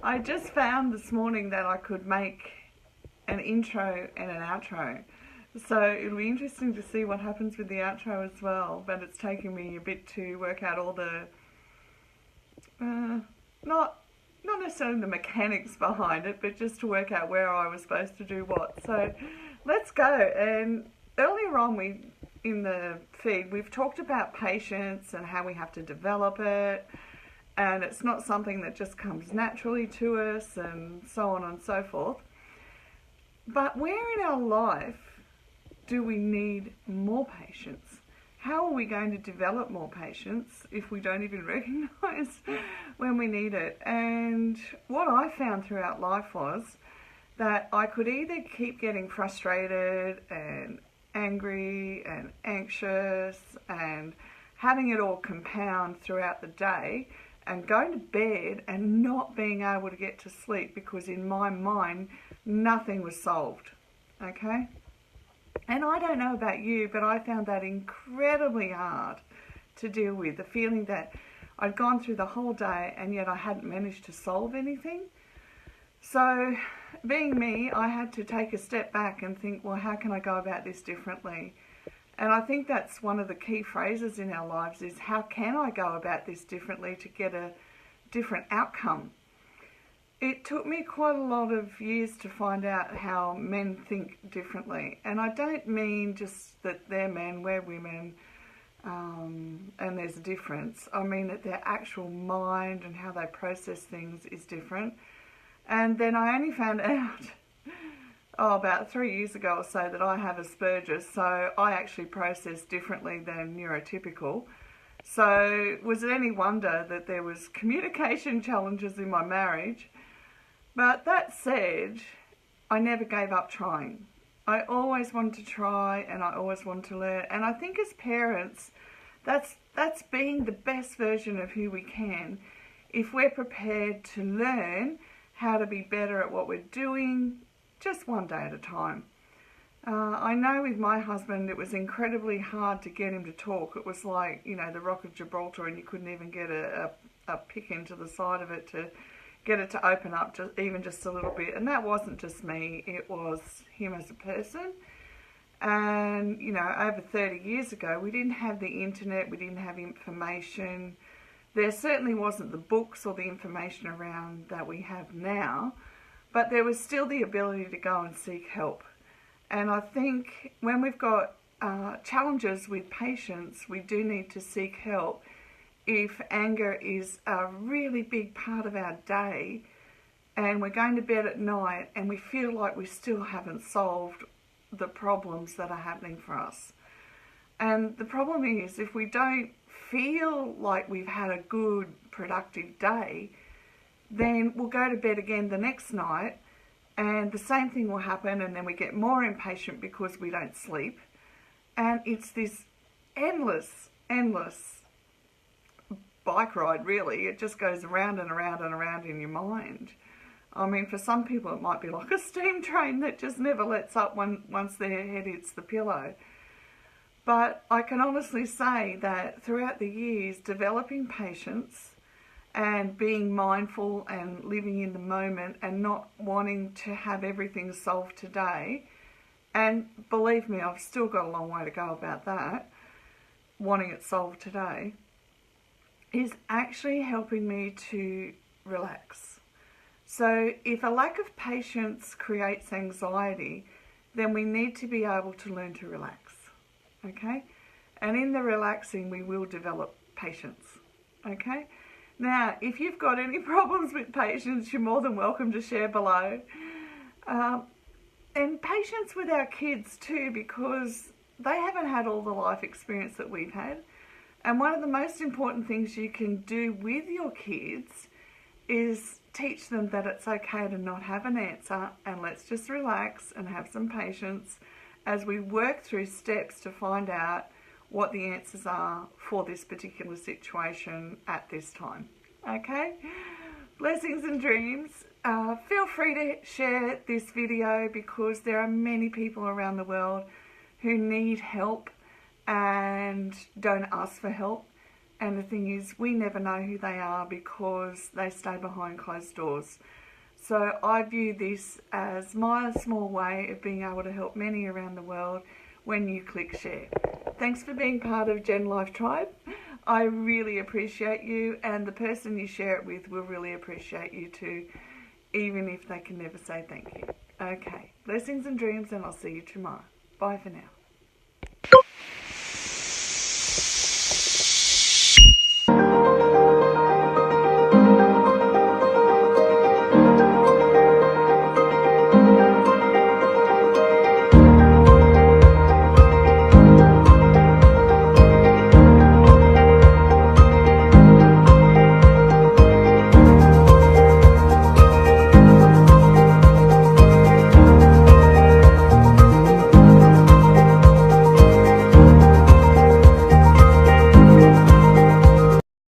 I just found this morning that I could make an intro and an outro. So it'll be interesting to see what happens with the outro as well, but it's taking me a bit to work out all the, not necessarily the mechanics behind it, but just to work out where I was supposed to do what. So let's go. And earlier on in the feed, we've talked about patience and how we have to develop it, and it's not something that just comes naturally to us and so on and so forth. But where in our life do we need more patience? How are we going to develop more patience if we don't even recognise when we need it? And what I found throughout life was that I could either keep getting frustrated and angry and anxious and having it all compound throughout the day and going to bed and not being able to get to sleep because in my mind nothing was solved, okay? And I don't know about you, but I found that incredibly hard to deal with, the feeling that I'd gone through the whole day and yet I hadn't managed to solve anything. So being me, I had to take a step back and think, well, how can I go about this differently? And I think that's one of the key phrases in our lives is, how can I go about this differently to get a different outcome? It took me quite a lot of years to find out how men think differently. And I don't mean just that they're men, we're women, and there's a difference. I mean that their actual mind and how they process things is different. And then I only found out, about 3 years ago or so, that I have Asperger's, so I actually process differently than neurotypical. So was it any wonder that there was communication challenges in my marriage? But that said, I never gave up trying. I always wanted to try and I always wanted to learn. And I think as parents, that's being the best version of who we can if we're prepared to learn how to be better at what we're doing, just one day at a time. I know with my husband it was incredibly hard to get him to talk. It was like, you know, the Rock of Gibraltar, and you couldn't even get a pick into the side of it to get it to open up just a little bit. And that wasn't just me, it was him as a person. And, you know, over 30 years ago, we didn't have the internet, we didn't have information. There certainly wasn't the books or the information around that we have now, but there was still the ability to go and seek help. And I think when we've got challenges with patience, we do need to seek help. If anger is a really big part of our day and we're going to bed at night and we feel like we still haven't solved the problems that are happening for us. And the problem is, if we don't feel like we've had a good, productive day, then we'll go to bed again the next night and the same thing will happen, and then we get more impatient because we don't sleep. And it's this endless bike ride, really. It just goes around and around and around in your mind. I mean, for some people it might be like a steam train that just never lets up once their head hits the pillow. But I can honestly say that throughout the years, developing patience and being mindful and living in the moment and not wanting to have everything solved today, and believe me, I've still got a long way to go about that, wanting it solved today, is actually helping me to relax. So if a lack of patience creates anxiety, then we need to be able to learn to relax, okay? And in the relaxing, we will develop patience, okay? Now, if you've got any problems with patience, you're more than welcome to share below. And patience with our kids too, because they haven't had all the life experience that we've had. And one of the most important things you can do with your kids is teach them that it's okay to not have an answer, and let's just relax and have some patience as we work through steps to find out what the answers are for this particular situation at this time. Okay? Blessings and dreams. Feel free to share this video because there are many people around the world who need help and don't ask for help. And the thing is, we never know who they are because they stay behind closed doors. So I view this as my small way of being able to help many around the world when you click share. Thanks for being part of Gen Life Tribe. I really appreciate you, and the person you share it with will really appreciate you too, even if they can never say thank you. Okay, blessings and dreams, and I'll see you tomorrow. Bye for now.